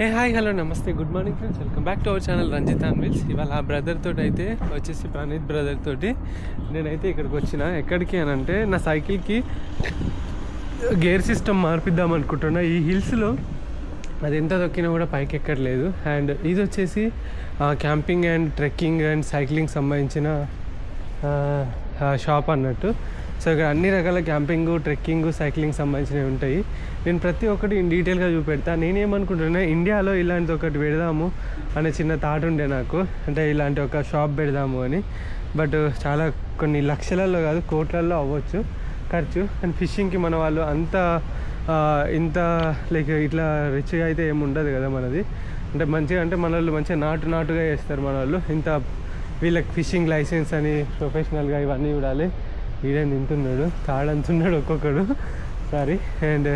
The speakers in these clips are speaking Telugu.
Hi hello namaste good morning friends, welcome back to our channel Ranjith and wills. ఇవాళ ఆ బ్రదర్ తోటి అయితే వచ్చేసి ప్రణీత్ బ్రదర్ తోటి నేనైతే ఇక్కడికి వచ్చిన. ఎక్కడికి అని అంటే నా సైకిల్కి గేర్ సిస్టమ్ మార్పిద్దాం అనుకుంటున్నా. ఈ హిల్స్లో అది ఎంత దొక్కినా కూడా పైకి ఎక్కట్లేదు. అండ్ ఇది వచ్చేసి camping and trekking and cycling సంబంధించిన షాప్ అన్నట్టు. సో ఇక్కడ అన్ని రకాల క్యాంపింగ్, ట్రెక్కింగ్, సైక్లింగ్ సంబంధించినవి ఉంటాయి. నేను ప్రతి ఒక్కటి డీటెయిల్గా చూపెడతా. నేనేమనుకుంటున్నా, ఇండియాలో ఇలాంటి ఒకటి పెడదాము అనే చిన్న థాట్ ఉండే నాకు, అంటే ఇలాంటి ఒక షాప్ పెడదాము అని. బట్ చాలా కొన్ని లక్షలలో కాదు కోట్లల్లో అవ్వచ్చు ఖర్చు. అండ్ ఫిషింగ్కి మన వాళ్ళు అంత ఇంత లైక్ ఇట్లా రిచ్గా అయితే ఏమి ఉండదు కదా మనది. అంటే మంచిగా, అంటే మన వాళ్ళు మంచిగా నాటుగా చేస్తారు మన వాళ్ళు. ఇంత వీళ్ళకి ఫిషింగ్ లైసెన్స్ అని ప్రొఫెషనల్గా ఇవన్నీ చూడాలి. వీడే తింటున్నాడు, తాడంతున్నాడు ఒక్కొక్కడు సారీ. అండ్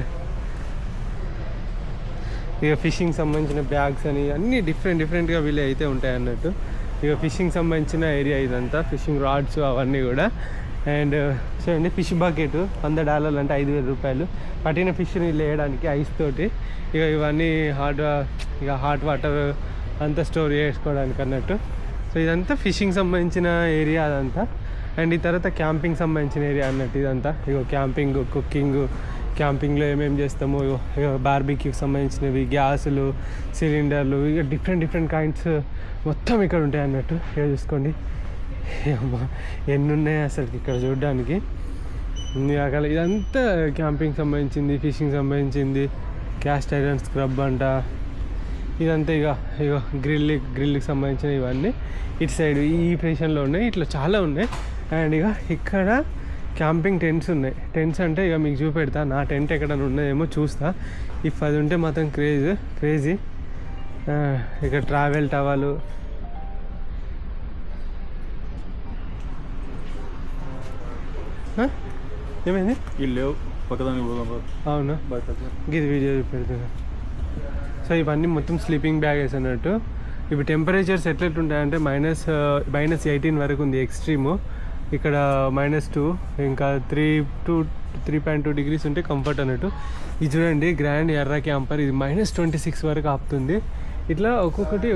ఇక ఫిషింగ్ సంబంధించిన బ్యాగ్స్ అని అన్నీ డిఫరెంట్గా వీళ్ళే అయితే ఉంటాయి అన్నట్టు. ఇక ఫిషింగ్ సంబంధించిన ఏరియా ఇదంతా, ఫిషింగ్ రాడ్స్ అవన్నీ కూడా. అండ్ చూడండి, ఫిష్ బకెట్ $100 అంటే 5,000 రూపాయలు. పట్టిన ఫిష్ని వేయడానికి ఐస్ తోటి. ఇక ఇవన్నీ హాట్ వాటర్ అంతా స్టోర్ చేసుకోవడానికి అన్నట్టు. సో ఇదంతా ఫిషింగ్ సంబంధించిన ఏరియా అదంతా. అండ్ ఈ తర్వాత క్యాంపింగ్ సంబంధించిన ఏరియా అన్నట్టు ఇదంతా. ఇగో క్యాంపింగ్, కుకింగ్, క్యాంపింగ్లో ఏమేమి చేస్తాము, ఇక బార్బీక్యూకి సంబంధించినవి, గ్యాసులు, సిలిండర్లు, ఇక డిఫరెంట్ కైండ్స్ మొత్తం ఇక్కడ ఉంటాయి అన్నట్టు. ఇక చూసుకోండి ఎన్ని ఉన్నాయి అసలు ఇక్కడ చూడడానికి. అక్కడ ఇదంతా క్యాంపింగ్ సంబంధించింది, ఫిషింగ్ సంబంధించింది, క్యాస్ట్ ఐరన్ స్క్రబ్ అంట. ఇదంతా ఇక గ్రిల్కి సంబంధించిన ఇవన్నీ ఇటు సైడ్ ఈ పొజిషన్లో ఉన్నాయి. ఇట్లా చాలా ఉన్నాయి. అండ్ ఇక ఇక్కడ క్యాంపింగ్ టెంట్స్ ఉన్నాయి. టెంట్స్ అంటే ఇక మీకు చూపెడతా. నా టెంట్ ఎక్కడైనా ఉన్నదేమో చూస్తా. ఇఫ్ అది ఉంటే మాత్రం క్రేజీ. ఇక ట్రావెల్ టవలు, ఏమైంది ఇల్లు పక్కదానికి అవునా, ఇది వీడియో చూపెడుతున్నా. సో ఇవన్నీ మొత్తం స్లీపింగ్ బ్యాగెస్ అన్నట్టు. ఇప్పుడు టెంపరేచర్స్ ఎట్లెట్లుంటాయంటే -18 వరకు ఉంది ఎక్స్ట్రీము. ఇక్కడ -2, ఇంకా 3.2 degrees ఉంటే కంఫర్ట్ అన్నట్టు. ఇది చూడండి, గ్రాండ్ ఎర్రా క్యాంపర్, ఇది -26 వరకు ఆపుతుంది. ఇట్లా ఒక్కొక్కటి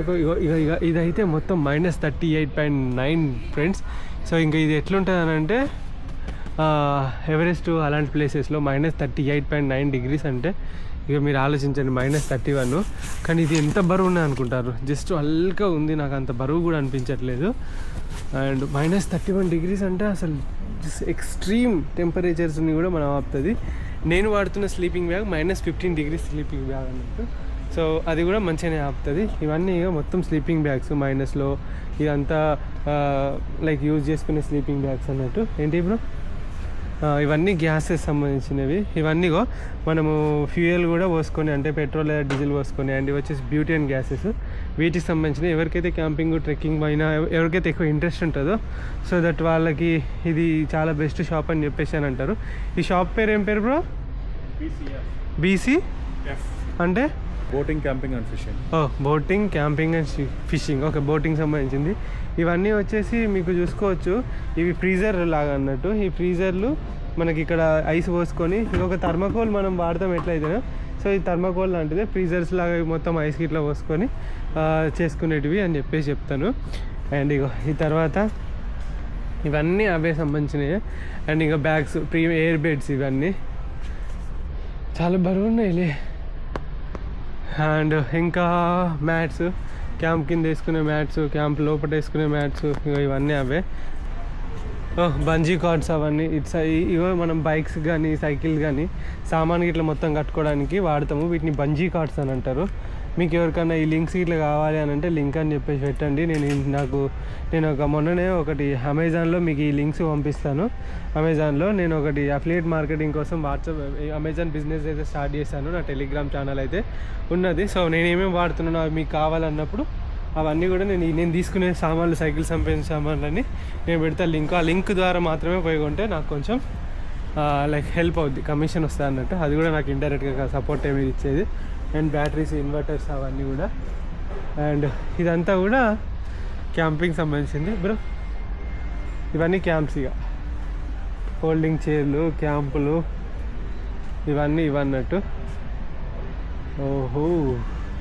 ఇదైతే మొత్తం -38.9 ఫ్రెండ్స్. సో ఇంకా ఇది ఎట్లుంటుంది అని అంటే ఎవరెస్ట్ అలాంటి ప్లేసెస్లో -38.9 degrees అంటే ఇక మీరు ఆలోచించండి, -31. కానీ ఇది ఎంత బరువు ఉన్నది అనుకుంటారు? జస్ట్ అల్గా ఉంది, నాకు అంత బరువు కూడా అనిపించట్లేదు. అండ్ -31 degrees అంటే అసలు ఎక్స్ట్రీమ్ టెంపరేచర్స్ని కూడా మనం ఆపుతుంది. నేను వాడుతున్న sleeping bag -15 degrees sleeping bag అన్నట్టు. సో అది కూడా మంచిగానే ఆపుతుంది. ఇవన్నీ ఇక మొత్తం స్లీపింగ్ బ్యాగ్స్ మైనస్లో, ఇదంతా లైక్ యూజ్ చేసుకునే స్లీపింగ్ బ్యాగ్స్ అన్నట్టు. ఏంటి బ్రో, ఇవన్నీ గ్యాసెస్ సంబంధించినవి. ఇవన్నీ మనము ఫ్యూయల్ కూడా పోసుకొని, అంటే పెట్రోల్ లేదా డీజిల్ పోసుకొని. అండ్ ఇవి వచ్చేసి బ్యూటేన్ గ్యాసెస్. వీటికి సంబంధించినవి ఎవరికైతే క్యాంపింగ్, ట్రెక్కింగ్ పైన ఎవరికైతే ఎక్కువ ఇంట్రెస్ట్ ఉంటుందో, సో దట్ వాళ్ళకి ఇది చాలా బెస్ట్ షాప్ అని చెప్పేసి అని అంటారు. ఈ షాప్ పేరు ఏం పేరు బ్రో? BCF అంటే boating, camping and fishing. Boating, camping and fishing. Okay, boating సంబంధించింది. ఇవన్నీ వచ్చేసి మీకు చూసుకోవచ్చు, ఇవి ఫ్రీజర్ లాగా అన్నట్టు. ఈ ఫ్రీజర్లు మనకి ఇక్కడ ఐస్ పోసుకొని, ఇంకొక థర్మాకోల్ మనం వాడతాం ఎట్లయితేనో, సో ఈ థర్మాకోల్ లాంటిదే ఫ్రీజర్స్ లాగా మొత్తం ఐస్కి ఇట్లా పోసుకొని చేసుకునేటివి అని చెప్పేసి చెప్తాను. అండ్ ఈ తర్వాత ఇవన్నీ అవే సంబంధించినవి. అండ్ ఇంకా బ్యాగ్స్, ఎయిర్ బెడ్స్, ఇవన్నీ చాలా బరువు ఉన్నాయిలే. అండ్ ఇంకా మ్యాట్స్, క్యాంప్ కింద వేసుకునే మ్యాట్స్, క్యాంప్ లోపల వేసుకునే మ్యాట్స్, ఇవన్నీ అవే. బంజీ కార్డ్స్ అవన్నీ ఇవో మనం బైక్స్ కానీ సైకిల్ కానీ సామాన్కి ఇట్లా మొత్తం కట్టుకోవడానికి వాడతాము. వీటిని బంజీ కార్డ్స్ అని అంటారు. మీకు ఎవరికైనా ఈ లింక్స్ ఇట్లా కావాలి అని అంటే లింక్ అని చెప్పేసి పెట్టండి. నేను మొన్ననే ఒకటి అమెజాన్లో మీకు ఈ లింక్స్ పంపిస్తాను. అమెజాన్లో నేను ఒకటి అఫిలియేట్ మార్కెటింగ్ కోసం అమెజాన్ బిజినెస్ అయితే స్టార్ట్ చేశాను. నా టెలిగ్రామ్ ఛానల్ అయితే ఉన్నది. సో నేను ఏమేమి వాడుతున్నానో అవి మీకు కావాలన్నప్పుడు అవన్నీ కూడా నేను తీసుకునే సామాన్లు, సైకిల్ సంబంధించిన సామాన్లన్నీ నేను పెడతా లింక్. ఆ లింక్ ద్వారా మాత్రమే పోయి కొంటే నాకు కొంచెం లైక్ హెల్ప్ అవుద్ది, కమిషన్ వస్తుంది అన్నట్టు. అది కూడా నాకు ఇండైరెక్ట్గా సపోర్ట్ ఏమి ఇచ్చేది. అండ్ బ్యాటరీస్, ఇన్వర్టర్స్ అవన్నీ కూడా. అండ్ ఇదంతా కూడా క్యాంపింగ్ సంబంధించింది బ్రో. ఇవన్నీ క్యాంప్స్, ఇక ఫోల్డింగ్ చైర్లు, క్యాంపులు, ఇవన్నీ ఇవన్నట్టు. ఓహో,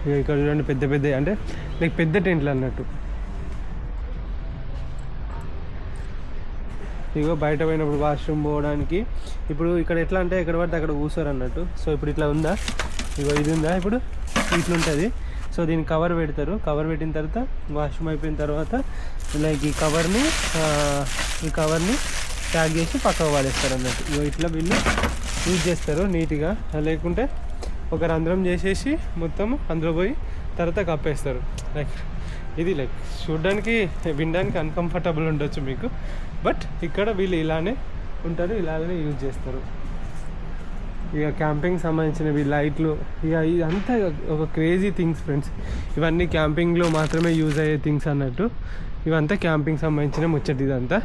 ఇక ఇక్కడ చూడండి పెద్ద పెద్ద అంటే లైక్ పెద్ద టెంట్లు అన్నట్టు. ఇగో బయట పోయినప్పుడు వాష్రూమ్ పోవడానికి ఇప్పుడు ఇక్కడ ఎట్లా అంటే ఎక్కడ పడితే అక్కడ కూర్చోరు అన్నట్టు. సో ఇప్పుడు ఇట్లా ఉందా, ఇగో ఇది ఉందా, ఇప్పుడు ఇట్లుంటుంది. సో దీనికి కవర్ పెడతారు. కవర్ పెట్టిన తర్వాత వాష్రూమ్ అయిపోయిన తర్వాత లైక్ ఈ కవర్ని ప్యాక్ చేసి పక్కకు వాడేస్తారు అన్నట్టు. ఇగో ఇట్లా వీళ్ళు యూజ్ చేస్తారు నీట్గా. లేకుంటే ఒక రంధ్రం చేసేసి మొత్తం అందులో పోయి తర్వాత కప్పేస్తారు. ఇది చూడడానికి వినడానికి అన్కంఫర్టబుల్ ఉండొచ్చు మీకు, బట్ ఇక్కడ వీళ్ళు ఇలానే ఉంటారు, ఇలానే యూజ్ చేస్తారు. ఇక క్యాంపింగ్ సంబంధించినవి లైట్లు, ఇక ఇదంతా ఒక క్రేజీ థింగ్స్ ఫ్రెండ్స్. ఇవన్నీ క్యాంపింగ్లో మాత్రమే యూజ్ అయ్యే థింగ్స్ అన్నట్టు. ఇవంతా క్యాంపింగ్ సంబంధించిన ముచ్చట ఇదంతా.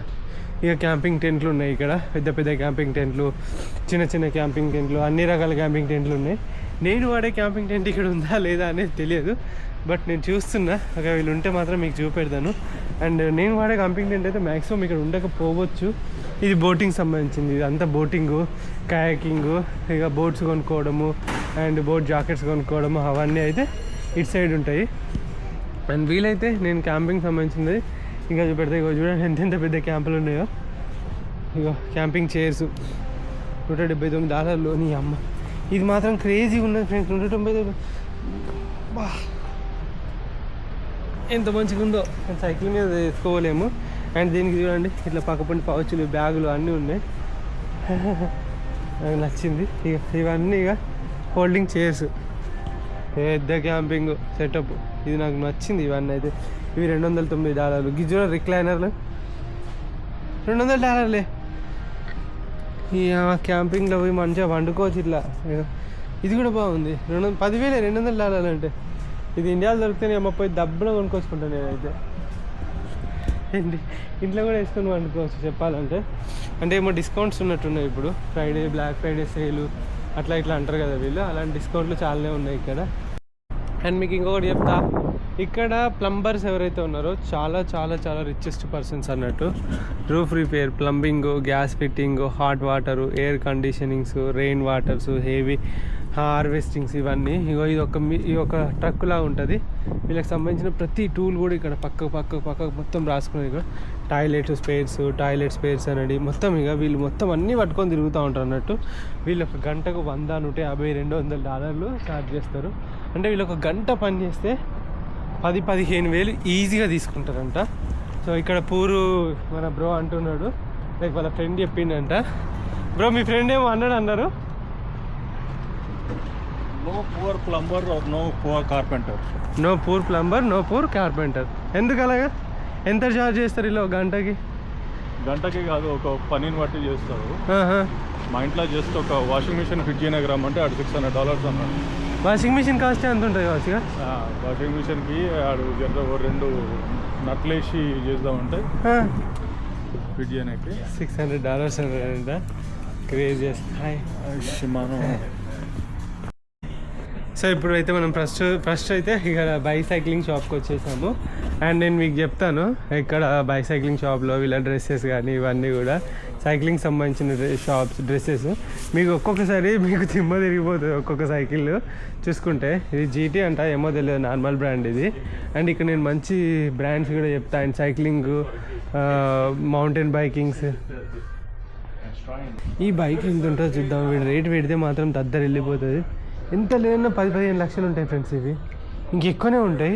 ఇక క్యాంపింగ్ టెంట్లు ఉన్నాయి ఇక్కడ, పెద్ద పెద్ద క్యాంపింగ్ టెంట్లు, చిన్న చిన్న క్యాంపింగ్ టెంట్లు, అన్ని రకాల క్యాంపింగ్ టెంట్లు ఉన్నాయి. నేను వాడే క్యాంపింగ్ టెంట్ ఇక్కడ ఉందా లేదా అనేది తెలియదు, బట్ నేను చూస్తున్నా. అక్కడ వీళ్ళు ఉంటే మాత్రం మీకు చూపెడతాను. అండ్ నేను వాడే క్యాంపింగ్ టెంట్ అయితే మ్యాక్సిమం ఇక్కడ ఉండకపోవచ్చు. ఇది బోటింగ్ సంబంధించింది, ఇదంతా బోటింగు, కయాకింగు, ఇక బోట్స్ కొనుక్కోవడము అండ్ బోట్ జాకెట్స్ కొనుక్కోవడము అవన్నీ అయితే ఇటు సైడ్ ఉంటాయి. అండ్ వీలైతే నేను క్యాంపింగ్ సంబంధించింది ఇంకా చూపెడతా. ఇక చూడండి ఎంత పెద్ద క్యాంపులు ఉన్నాయో. ఇక క్యాంపింగ్ చైర్స్ $179 నీ అమ్మ. ఇది మాత్రం క్రేజీగా ఉన్నది ఫ్రెండ్స్. 199 బా ఎంత మంచిగా ఉందో. సైకిల్ మీద వేసుకోలేము. అండ్ దీనికి చూడండి ఇట్లా పక్కపండి పౌచులు, బ్యాగులు అన్నీ ఉన్నాయి. నాకు నచ్చింది. ఇక ఇవన్నీ ఇక హోల్డింగ్ చైర్స్, పెద్ద క్యాంపింగ్ సెటప్. ఇది నాకు నచ్చింది. ఇవన్నీ అయితే ఇవి $209. గిజ్జులో రిక్లైనర్లు $200. ఈ క్యాంపింగ్లో పోయి మంచిగా వండుకోవచ్చు ఇట్లా. ఇది కూడా బాగుంది. $10,200 అంటే ఇది ఇండియాలో దొరికితే నేను పోయి దబ్బున కొనుక్కొచ్చుకుంటాను నేనైతే. ఏంటి ఇంట్లో కూడా వేసుకొని వండుకోవచ్చు చెప్పాలంటే. అంటే ఏమో డిస్కౌంట్స్ ఉన్నట్టున్నాయి ఇప్పుడు. ఫ్రైడే, బ్లాక్ ఫ్రైడే సేలు అట్లా ఇట్లా అంటారు కదా వీళ్ళు. అలాంటి డిస్కౌంట్లు చాలానే ఉన్నాయి ఇక్కడ. అండ్ మీకు ఇంకొకటి చెప్తా, ఇక్కడ ప్లంబర్స్ ఎవరైతే ఉన్నారో చాలా చాలా చాలా రిచెస్ట్ పర్సన్స్ అన్నట్టు. Roof repair, plumbing, gas fitting, hot water, air conditionings, rain waters, heavy harvestings ఇవన్నీ. ఇది ఒక ట్రక్లా ఉంటుంది. వీళ్ళకి సంబంధించిన ప్రతి టూల్ కూడా ఇక్కడ పక్కకు మొత్తం రాసుకునేది. ఇక్కడ టాయిలెట్ స్పేర్స్ అనేది మొత్తం ఇక వీళ్ళు మొత్తం అన్నీ పట్టుకొని తిరుగుతూ ఉంటారు అన్నట్టు. వీళ్ళు ఒక గంటకు $100, $150, $200 ఛార్జ్ చేస్తారు. అంటే వీళ్ళు ఒక గంట పని చేస్తే 10-15 ఈజీగా తీసుకుంటారంట. సో ఇక్కడ మన బ్రో అంటున్నాడు, లైక్ వాళ్ళ ఫ్రెండ్ చెప్పిండంట. బ్రో మీ ఫ్రెండ్ ఏమో అన్నారు. No poor plumber or no poor carpenter. No poor plumber, no poor carpenter. ఎందుకు అలాగా? ఎంత ఛార్జ్ చేస్తారు ఇలా గంటకి? గంటకి కాదు, ఒక పనిని బట్టి చేస్తారు. మా ఇంట్లో జస్ట్ ఒక వాషింగ్ మిషన్ ఫిట్ చేయనగ్రామంటే ఆడు $600 అన్నాడు. వాషింగ్ మిషన్ కాస్ట్ ఎంత ఉంటుంది కావచ్చు? వాషింగ్ మిషన్కి ఆడు రెండు నట్లేసి చేద్దామంటే ఫిట్ చేయడానికి $600 అంట. క్రేజీ. మనం సో ఇప్పుడు అయితే మనం ఫస్ట్ అయితే ఇక్కడ బైసైక్లింగ్ షాప్కి వచ్చేసాము. అండ్ నేను మీకు చెప్తాను ఇక్కడ బైసైక్లింగ్ షాప్లో వీళ్ళ డ్రెస్సెస్ కానీ ఇవన్నీ కూడా సైక్లింగ్ సంబంధించిన డ్రెస్సెస్ మీకు ఒక్కొక్కసారి మీకు తిమ్మ తిరిగిపోతుంది. ఒక్కొక్క సైకిల్ చూసుకుంటే ఇది GT అంట, ఏమో తెలియదు, నార్మల్ బ్రాండ్ ఇది. అండ్ ఇక్కడ నేను మంచి బ్రాండ్స్ కూడా చెప్తాను. And cycling, mountain bikings. ఈ బైక్ ఎంత ఉంటుందో చూద్దాం. వీడు రేట్ పెడితే మాత్రం దద్దరు వెళ్ళిపోతుంది. ఎంత లేదన్నా 10-15 లక్షలు ఉంటాయి ఫ్రెండ్స్. ఇవి ఇంకెక్కువనే ఉంటాయి,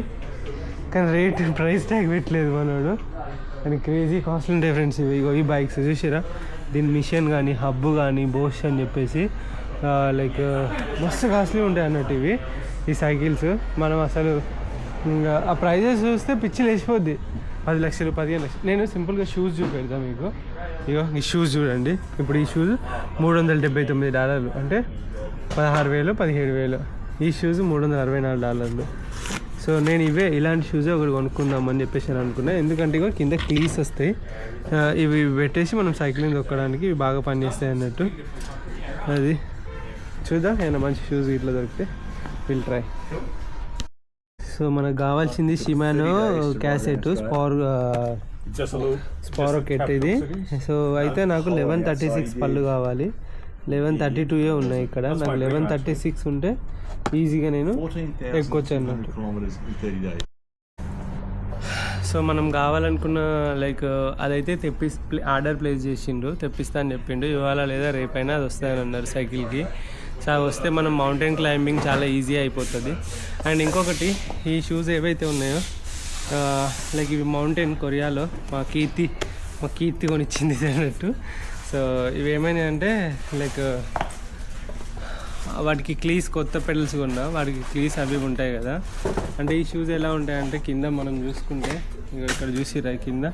కానీ ప్రైస్ ట్యాగ్ పెట్టలేదు మనోడు. కానీ క్రేజీ కాస్ట్లు ఉంటాయి ఫ్రెండ్స్ ఇవి. ఈ బైక్స్ చూసారా, దీని మిషన్ కానీ, హబ్ కానీ, బోష్ అని చెప్పేసి లైక్ మస్తు కాస్ట్లీ ఉంటాయి అన్నట్టు ఇవి ఈ సైకిల్స్. మనం అసలు ఇంకా ఆ ప్రైజెస్ చూస్తే పిచ్చి లేచిపోద్ది. 10 లక్షలు, 15 లక్షలు. నేను సింపుల్గా షూస్ చూపెడతా మీకు. ఇగో ఈ షూస్ చూడండి. ఇప్పుడు ఈ షూస్ $379, అంటే 16,000, 17,000. ఈ షూస్ $364. సో నేను ఇలాంటి షూస్ ఒకటి కొనుక్కుందామని చెప్పేసి అనుకున్నా. ఎందుకంటే ఇగో కింద క్లీస్ వస్తాయి. ఇవి పెట్టేసి మనం సైక్లింగ్ దొక్కడానికి ఇవి బాగా పనిచేస్తాయి అన్నట్టు. అది చూద్దాం, ఏమైనా మంచి షూస్ ఇట్లా దొరికితే విల్ ట్రై. సో మనకు కావాల్సింది షిమానో క్యాసెట్ స్పారో కెట్ ఇది. సో అయితే నాకు 1136 పళ్ళు కావాలి. 11:32 ఉన్నాయి ఇక్కడ. నాకు 11:36 ఉంటే ఈజీగా నేను ఎక్కొచ్చు అన్నట్టు. సో మనం కావాలనుకున్న లైక్ అదైతే ఆర్డర్ ప్లేస్ చేసిండు, తెప్పిస్తా అని చెప్పిండు. ఇవాళ లేదా రేపైనా అది వస్తాయని అన్నారు సైకిల్కి. సో వస్తే మనం మౌంటైన్ క్లైంబింగ్ చాలా ఈజీ అయిపోతుంది. అండ్ ఇంకొకటి, ఈ షూస్ ఏవైతే ఉన్నాయో లైక్ ఇవి మౌంటైన్ కొరియాలో మా కీర్తి కొనిచ్చింది అన్నట్టు. సో ఇవి ఏమైనా అంటే లైక్ వాటికి క్లీస్ కొత్త పెడల్స్ కొన్నా, వాటికి క్లీస్ అవి ఉంటాయి కదా. అంటే ఈ షూస్ ఎలా ఉంటాయంటే కింద మనం చూసుకుంటే ఇక్కడ చూసిరా కింద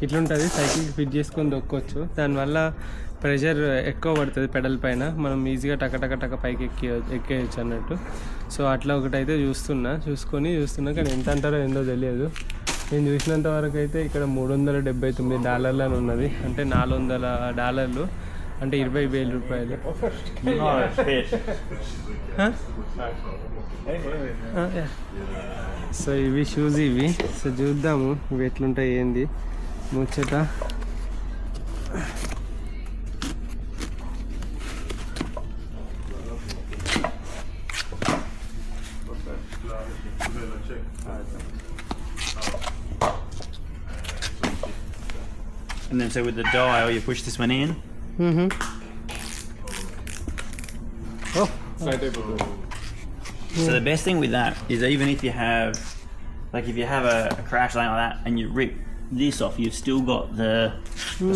ఇట్లుంటుంది, సైకిల్కి ఫిట్ చేసుకొని దొక్కొచ్చు. దానివల్ల ప్రెషర్ ఎక్కువ పడుతుంది పెడల్ పైన, మనం ఈజీగా టక పైకి ఎక్కేయచ్చు అన్నట్టు. సో అట్లా ఒకటైతే చూస్తున్నా కానీ ఎంత అంటారో ఏందో తెలియదు. నేను చూసినంత వరకు అయితే ఇక్కడ $379 అని ఉన్నది, అంటే $400 అంటే 20,000 రూపాయలు. సో ఇవి షూస్ ఇవి. సో చూద్దాము ఇవి ఎట్లుంటాయి ఏంది ముచ్చట. And then so with the dial, you push this one in. Oh. So the best thing with that is even if you have, like if you have a crash like that and you rip this off, you've still got the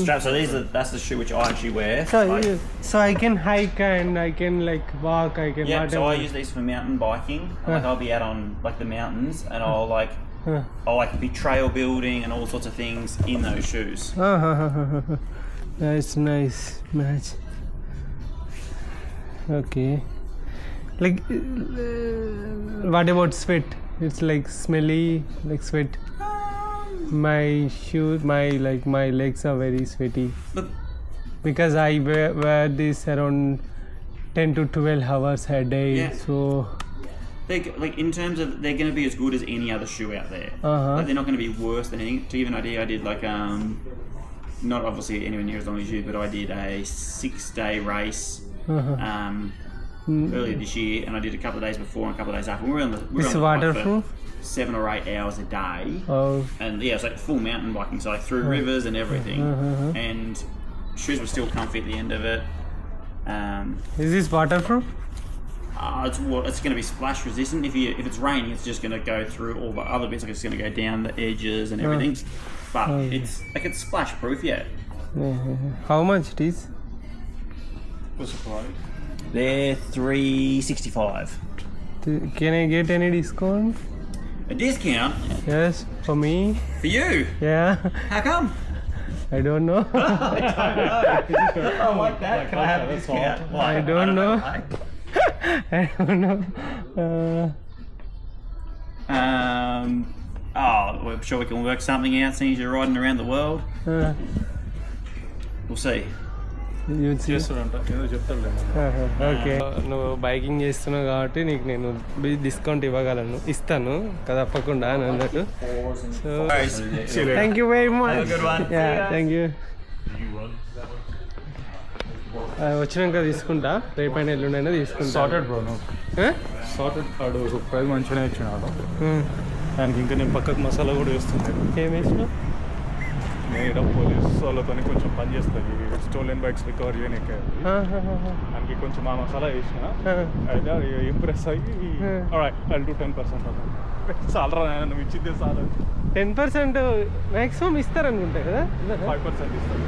strap. So that's the shoe which I actually wear. So I can hike and I can like walk. I can. Yeah. Whatever. So I use these for mountain biking. Like I'll be out on like the mountains and I'll like be trail building and all sorts of things in those shoes. That's nice match. Okay. Like, what about sweat? It's like smelly, like sweat. My shoes, my legs are very sweaty. Look. Because I wear this around 10 to 12 hours a day. Yeah. So. Like in terms of they're going to be as good as any other shoe out there. Like they're not going to be worse than anything. To give an idea, I did like not obviously anywhere near as long as you, but I did a 6-day race earlier this year, and I did a couple of days before and a couple of days after. We were on the waterproof? 7 or 8 hours a day. Oh. And yeah, it's like full mountain biking, so like through rivers and everything. And shoes were still comfy at the end of it. Is this waterproof? It's going to be splash resistant. If it's raining, it's just going to go through all the other bits. Like it's going to go down the edges and everything. But it's splash proof, yeah. How much it is? What's the price? They're $365. Can I get any discount? A discount Yes, for me. for you? Yeah. How come? I don't know. I like that. Can I have a discount? I don't know. I don't know. I'm sure we can work something out since you're riding around the world. We'll see. You'll see. చేస్తాడంట ఏదో చెప్తాడులే. ఓకే, నువ్వు బైకింగ్ చేస్తున్నావు కాబట్టి నీకు నేను డిస్కౌంట్ ఇస్తాను కదా తప్పకుండా అని అన్నట్టు. So thank you very much. Thank you. వచ్చినాక తీసుకుంటా, రేపైనా ఎల్లుండైనా తీసుకుంటా. సార్టెడ్ బ్రో నువ్వు సార్టెడ్ ఆడు ఒక ప్రైజ్ మంచిగానే ఇచ్చినాడు దానికి. ఇంకా నేను పక్కకు మసాలా కూడా వేస్తున్నాను. ఏం వేసినా నేను పోలీస్ వాళ్ళతో కొంచెం పని చేస్తుంది స్టోలెన్ బైక్స్ రికవర్ చేయడానికి. దానికి కొంచెం ఆ మసాలా వేసిన అయితే ఇంప్రెస్ అయ్యి ఐ డూ 10% అన్న. చాలా నువ్వు ఇచ్చిందే చాలా. 10% మ్యాక్సిమం ఇస్తారనుకుంటా కదా. 5% ఇస్తారు.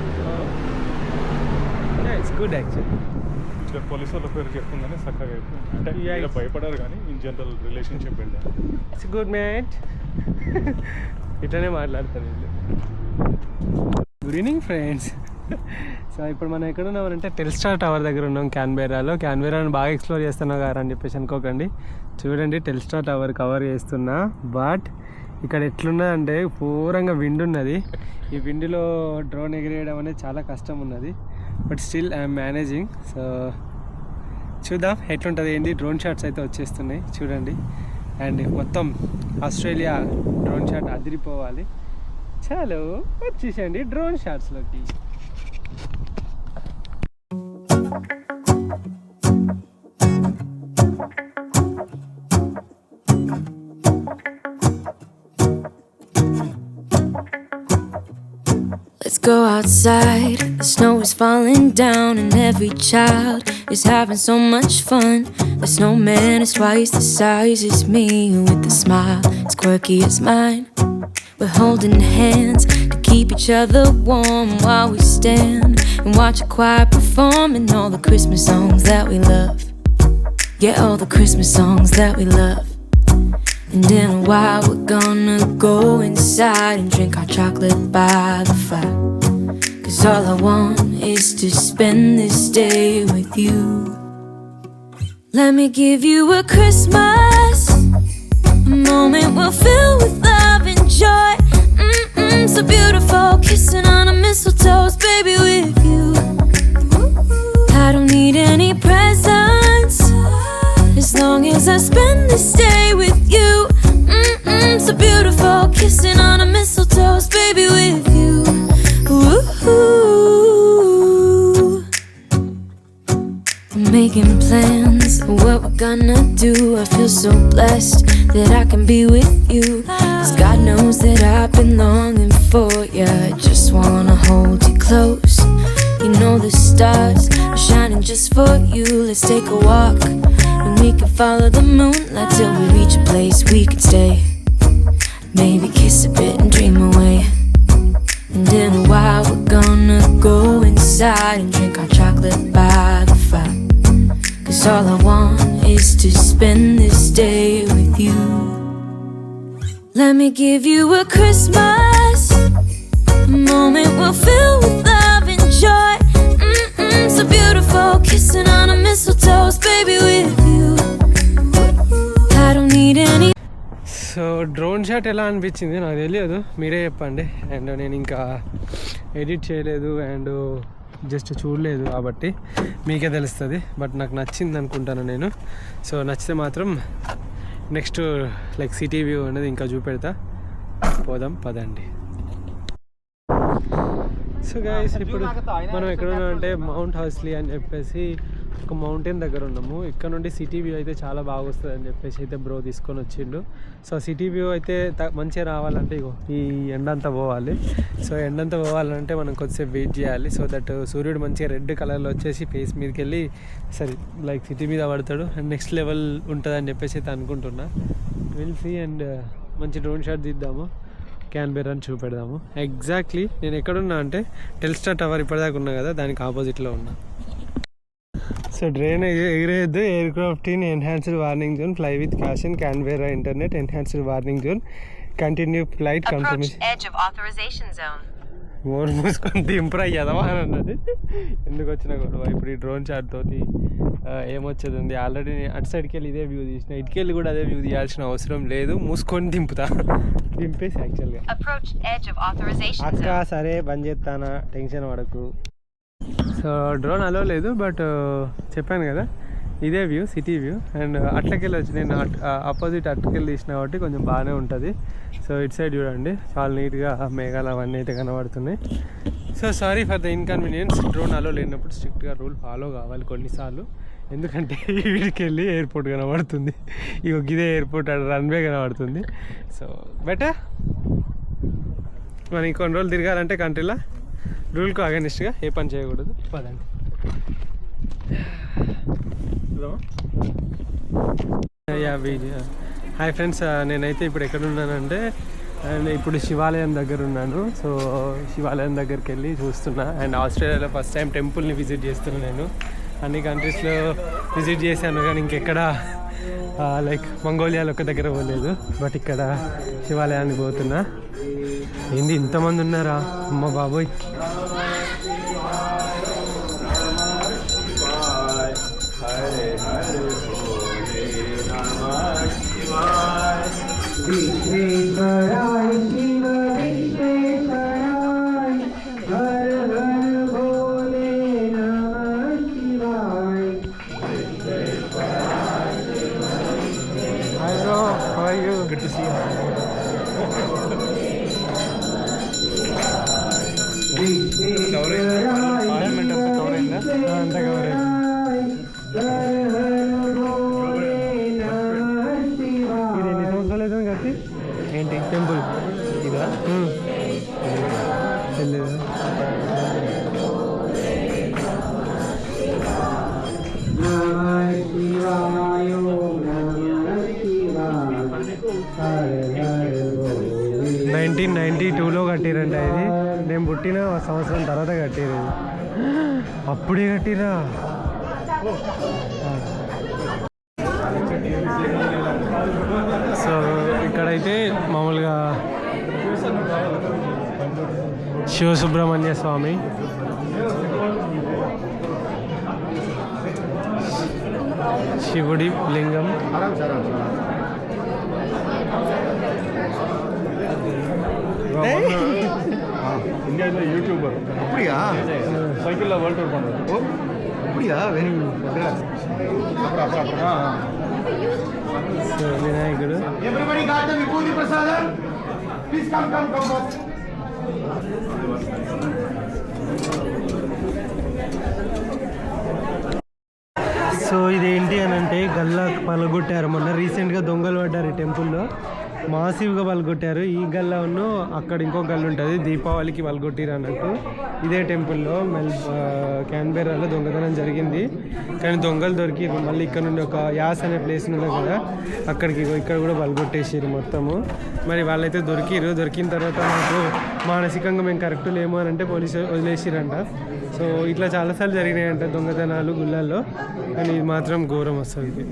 It's good actually. ఇక్కడ పోలీసు వాళ్ళ పేరు చెప్తుందని చక్కగా చెప్తుంది. అంటే ఇక్కడ భయపడారు కానీ in general relationship build. It's good match. ఇట్లనే మాట్లాడతాను వీళ్ళు. Good evening friends. సో ఇప్పుడు మనం ఎక్కడ ఉన్నామంటే టెల్స్టార్ టవర్ దగ్గర ఉన్నాం క్యాన్బెరాలో. క్యాన్బెరాని బాగా ఎక్స్ప్లోర్ చేస్తున్నావు కదా అని చెప్పేసి అనుకోకండి. చూడండి టెల్స్టార్ టవర్ కవర్ చేస్తున్నా. బట్ ఇక్కడ ఎట్లున్నదంటే పూరంగా విండ్ ఉన్నది. ఈ విండ్లో డ్రోన్ ఎగిరేయడం అనేది చాలా కష్టం ఉన్నది. But still I'm managing. So చూద్దాం ఎట్లుంటుంది ఏంటి. డ్రోన్ షాట్స్ అయితే వచ్చేస్తున్నాయి చూడండి. అండ్ మొత్తం ఆస్ట్రేలియా డ్రోన్ షాట్ అదిరిపోవాలి. చలో వచ్చేసండి drone షాట్స్లోకి. Let's go outside. The snow is falling down and every child is having so much fun. The snowman is twice the size as me with a smile as quirky as mine. We're holding hands to keep each other warm while we stand and watch a choir performing all the Christmas songs that we love. Yeah, all the Christmas songs that we love. And in a while we're gonna go inside and drink our chocolate by the fire. 'Cause all I want is to spend this day with you. Let me give you a Christmas, a moment we'll fill with love and joy. So beautiful, kissing on a mistletoe, baby, with you. I don't need any presents as long as I spend this day with you. So beautiful, kissing on a mistletoe, baby, with you. I'm making plans of what we're gonna do. I feel so blessed that I can be with you. 'Cause God knows that I've been longing for you. I just wanna hold you close. You know the stars are shining just for you. Let's take a walk and we can follow the moonlight till we reach a place we can stay. Maybe kiss a bit and dream away. And in a while we're gonna go inside and drink our chocolate by the fire. 'Cause all I want is to spend this day with you. Let me give you a Christmas, a moment we'll fill with love and joy. So beautiful, kissing on a mistletoe, baby, with you. I don't need any. So drone shot ఎలా అనిపించింది నాకు తెలియదు, మీరే చెప్పండి. అండ్ నేను ఇంకా ఎడిట్ చేయలేదు అండ్ జస్ట్ చూడలేదు కాబట్టి మీకే తెలుస్తుంది. బట్ నాకు నచ్చింది అనుకుంటాను నేను. సో నచ్చితే మాత్రం నెక్స్ట్ లైక్ సిటీ వ్యూ అనేది ఇంకా చూపెడతా. పోదాం పదండి. సో గైస్ ఇప్పుడు మనం ఎక్కడ ఉన్నామంటే మౌంట్ హాస్లీ అని చెప్పేసి ఒక మౌంటైన్ దగ్గర ఉన్నాము. ఇక్కడ నుండి సిటీ వ్యూ అయితే చాలా బాగా వస్తుంది అని చెప్పేసి అయితే బ్రో తీసుకొని వచ్చిండు. సో సిటీ వ్యూ అయితే మంచిగా రావాలంటే ఇగో ఈ ఎండంతా పోవాలి. సో ఎండంతా పోవాలంటే మనం కొద్దిసేపు వెయిట్ చేయాలి. సో దట్ సూర్యుడు మంచిగా రెడ్ కలర్లో వచ్చేసి ఫేస్ మీదకి వెళ్ళి సరే లైక్ సిటీ మీద పడతాడు అండ్ నెక్స్ట్ లెవెల్ ఉంటుందని చెప్పేసి అయితే అనుకుంటున్నా. విల్ సీ అండ్ మంచి డ్రోన్ షాట్ తీద్దాము, క్యాన్బెరాని చూపెడదాము. ఎగ్జాక్ట్లీ నేను ఎక్కడున్నా అంటే టెల్స్టార్ టవర్ ఇప్పటిదాకా ఉన్నా కదా, దానికి ఆపోజిట్లో ఉన్నా. సో డ్రోన్ ఎగిరేయద్దు. Aircraft in enhanced warning zone, fly with caution, Canberra internet, enhanced warning zone, continue flight confirmation. మోర్ మూసుకొని దింపురా ఎదవా అని అన్నది. ఎందుకు వచ్చిన గొడవ ఇప్పుడు ఈ డ్రోన్ షాట్ తోటి ఏమొచ్చేది ఉంది. ఆల్రెడీ అటు సైడ్కి వెళ్ళి ఇదే వ్యూ తీసిన, ఇటుకెళ్ళి కూడా అదే వ్యూ తీయాల్సిన అవసరం లేదు. మూసుకొని దింపుతా, దింపేసి యాక్చువల్గా అక్క సరే బంద్ చేస్తానా, టెన్షన్ పడకు. సో డ్రోన్ అలో లేదు బట్ చెప్పాను కదా ఇదే వ్యూ, సిటీ వ్యూ. అండ్ అట్లకెళ్ళి వచ్చి నేను ఆపోజిట్ అట్లకెళ్ళి తీసిన కాబట్టి కొంచెం బాగానే ఉంటుంది. సో ఇటు సైడ్ చూడండి చాలా నీట్గా మేఘాలు అవన్నీ అయితే కనబడుతున్నాయి. So sorry for the inconvenience. Drone అలో లేనప్పుడు స్ట్రిక్ట్గా రూల్ ఫాలో కావాలి కొన్నిసార్లు. ఎందుకంటే వీడికి వెళ్ళి ఎయిర్పోర్ట్ కనబడుతుంది, ఇగో ఇదే ఎయిర్పోర్ట్ రన్వే కనబడుతుంది. సో బెటర్ మనం కొన్ని రోజులు తిరగాలంటే కంట్రీలో రూల్కు అగనిస్ట్గా ఏ పని చేయకూడదు. పదండి. హాయ్ ఫ్రెండ్స్, నేనైతే ఇప్పుడు ఎక్కడున్నానంటే అండ్ ఇప్పుడు శివాలయం దగ్గర ఉన్నాను. సో శివాలయం దగ్గరికి వెళ్ళి చూస్తున్నా. అండ్ ఆస్ట్రేలియాలో ఫస్ట్ టైం టెంపుల్ని విజిట్ చేస్తున్నాను. నేను అన్ని కంట్రీస్లో విజిట్ చేశాను కానీ ఇంకెక్కడ లైక్ మంగోలియాలో ఒక దగ్గర పోలేదు. బట్ ఇక్కడ శివాలయానికి పోతున్నా. ఏంది ఇంతమంది ఉన్నారా అమ్మ బాబోయ్. Good to see you. Parliament అంతా కవర్ అయిందా? అంతా కవర్ అయింది. ఇది ఎన్ని సంవత్సరాలు అవుతుంది కట్టి ఏంటి టెంపుల్ ఇదా తెలియదు. 1992లో కట్టిరంట ఇది. నేను పుట్టిన సంవత్సరం తర్వాత కట్టిరు. అప్పుడే కట్టిరా. సో ఇక్కడైతే మామూలుగా శివసుబ్రహ్మణ్య స్వామి, శివుడి లింగం, இந்தியாவில் யூடியூபர். அப்படியா? சைக்கிளில் வேர்ல்டு டூர் பண்ணுறது. ஓ அப்படியா? வெரி సో వినాయకుడు. ఎవ్రీబడి గాట్ ద విభూతి ప్రసాదం. Please come boss. సో ఇదేంటి అని అంటే గల్లా పలగొట్టారు మొన్న రీసెంట్గా, దొంగలు పడ్డారు ఈ టెంపుల్లో, మాసివ్గా పలగొట్టారు. ఈ గల్లాను అక్కడ ఇంకో గల్లు ఉంటుంది, దీపావళికి పలగొట్టారు అన్నట్టు. ఇదే టెంపుల్లో క్యాన్బెర్రాలో దొంగతనం జరిగింది, కానీ దొంగలు దొరికిరు. మళ్ళీ ఇక్కడ నుండి ఒక యాస్ అనే ప్లేస్ ఉన్నది కదా, అక్కడికి ఇక్కడ కూడా పలగొట్టేసారు మొత్తము. మరి వాళ్ళైతే దొరికిరు. దొరికిన తర్వాత మాకు మానసికంగా మేము కరెక్ట్ లేము అని అంటే పోలీసు వదిలేసిరంట. సో ఇట్లా చాలాసార్లు జరిగినాయంట దొంగతనాలు గుళ్ళల్లో, కానీ ఇది మాత్రం ఘోరం వస్తుంది.